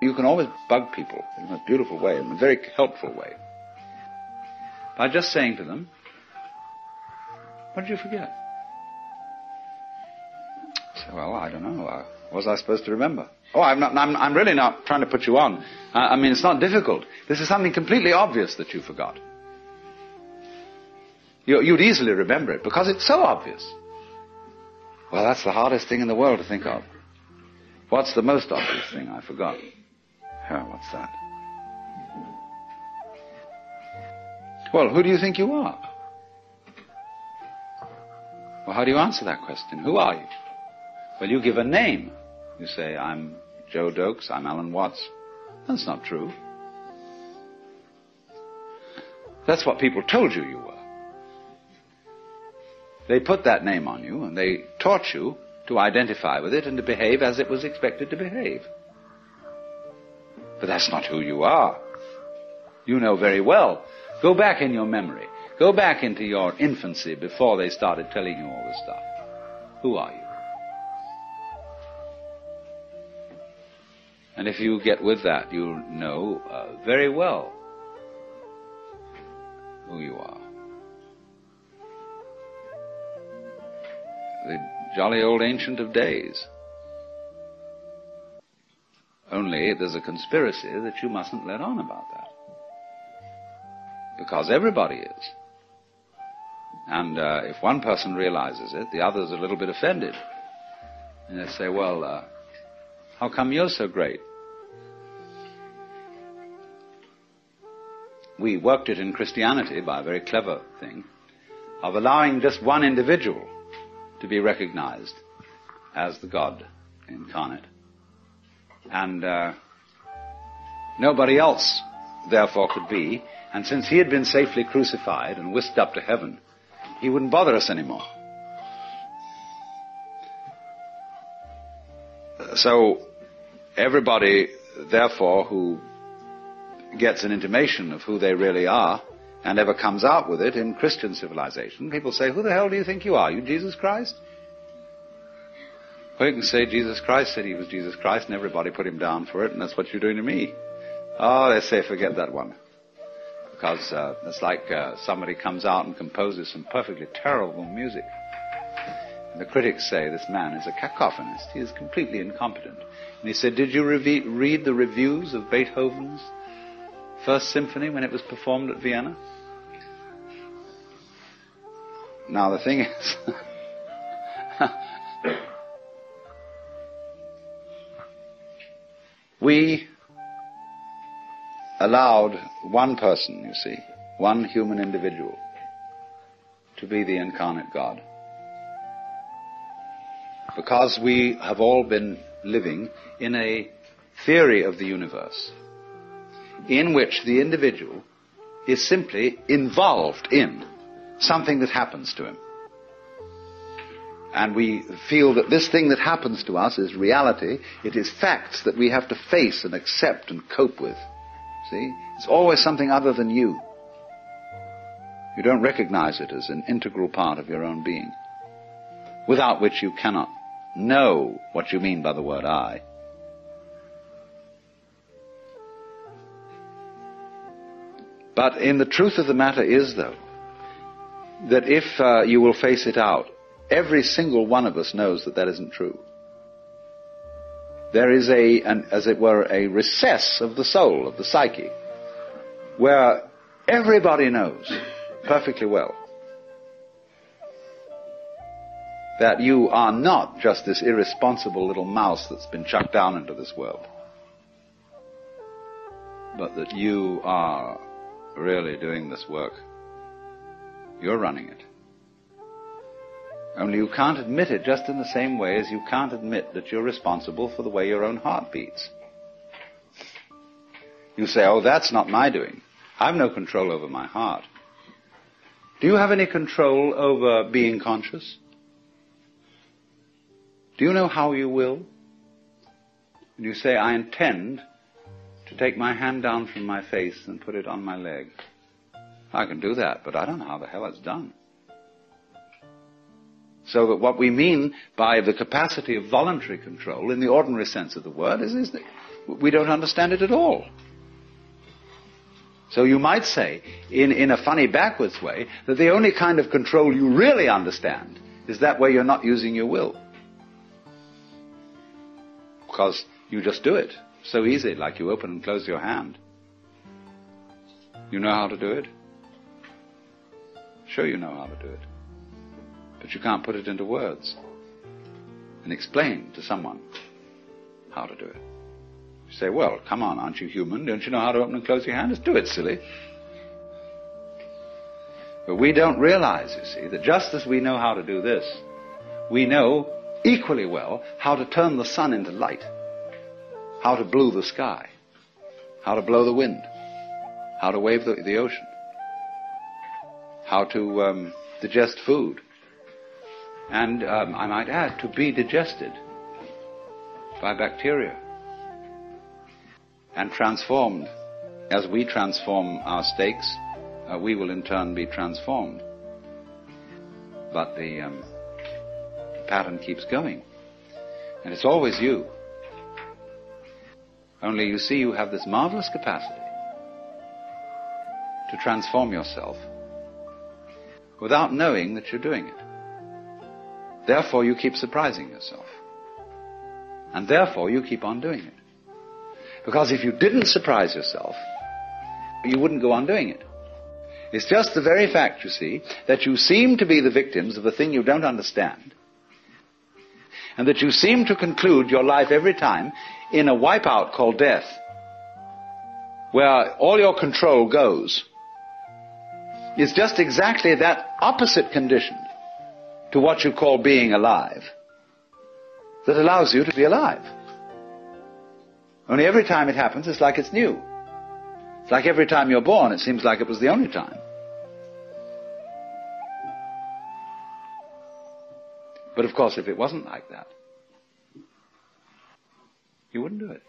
You can always bug people in a beautiful way, in a very helpful way, by just saying to them, what did you forget? So, well, I don't know. What was I supposed to remember? Oh, I'm really not trying to put you on. I mean, it's not difficult. This is something completely obvious that you forgot. You'd easily remember it because it's so obvious. Well, that's the hardest thing in the world to think of. What's the most obvious thing I forgot? Oh, what's that? Well, who do you think you are? Well, how do you answer that question? Who are you? Well, you give a name. You say, I'm Joe Dokes, I'm Alan Watts. That's not true. That's what people told you you were. They put that name on you, and they taught you to identify with it and to behave as it was expected to behave. But that's not who you are. You know very well. Go back in your memory. Go back into your infancy before they started telling you all this stuff. Who are you? And if you get with that, you'll know very well who you are. The jolly old Ancient of Days. Only there's a conspiracy that you mustn't let on about that. Because everybody is. And if one person realizes it, the other's a little bit offended. And they say, well, how come you're so great? We worked it in Christianity by a very clever thing of allowing just one individual to be recognized as the God incarnate. And nobody else, therefore, could be. And since he had been safely crucified and whisked up to heaven, he wouldn't bother us anymore. So everybody, therefore, who gets an intimation of who they really are and ever comes out with it in Christian civilization, people say, who the hell do you think you are? You Jesus Christ? Well, you can say Jesus Christ said he was Jesus Christ and everybody put him down for it, and that's what you're doing to me. Oh, they say, forget that one. Because it's like somebody comes out and composes some perfectly terrible music. And the critics say this man is a cacophonist. He is completely incompetent. And he said, did you read the reviews of Beethoven's First Symphony when it was performed at Vienna? Now the thing is, we allowed one person, you see, one human individual, to be the incarnate God. Because we have all been living in a theory of the universe in which the individual is simply involved in something that happens to him. And we feel that this thing that happens to us is reality. It is facts that we have to face and accept and cope with. See? It's always something other than you. You don't recognize it as an integral part of your own being, without which you cannot know what you mean by the word I. But in the truth of the matter is, though, that if you will face it out, every single one of us knows that that isn't true. There is as it were, a recess of the soul, of the psyche, where everybody knows perfectly well that you are not just this irresponsible little mouse that's been chucked down into this world, but that you are really doing this work. You're running it. Only you can't admit it just in the same way as you can't admit that you're responsible for the way your own heart beats. You say, oh, that's not my doing. I've no control over my heart. Do you have any control over being conscious? Do you know how you will? And you say, I intend to take my hand down from my face and put it on my leg. I can do that, but I don't know how the hell it's done. So that what we mean by the capacity of voluntary control, in the ordinary sense of the word, is that we don't understand it at all. So you might say, in a funny backwards way, that the only kind of control you really understand is that where you're not using your will. Because you just do it so easy, like you open and close your hand. You know how to do it? Sure you know how to do it. But you can't put it into words and explain to someone how to do it. You say, well, come on, aren't you human? Don't you know how to open and close your hand? Just do it, silly. But we don't realize, you see, that just as we know how to do this, we know equally well how to turn the sun into light, how to blue the sky, how to blow the wind, how to wave the ocean, how to digest food, and I might add, to be digested by bacteria and transformed. As we transform our steaks, we will in turn be transformed. But the pattern keeps going, and it's always you. Only you see, you have this marvelous capacity to transform yourself without knowing that you're doing it. Therefore you keep surprising yourself. And therefore you keep on doing it. Because if you didn't surprise yourself, you wouldn't go on doing it. It's just the very fact, you see, that you seem to be the victims of a thing you don't understand, and that you seem to conclude your life every time in a wipeout called death, where all your control goes, is just exactly that opposite condition to what you call being alive that allows you to be alive. Only every time it happens, it's like it's new. It's like every time you're born, it seems like it was the only time. But of course, if it wasn't like that, you wouldn't do it.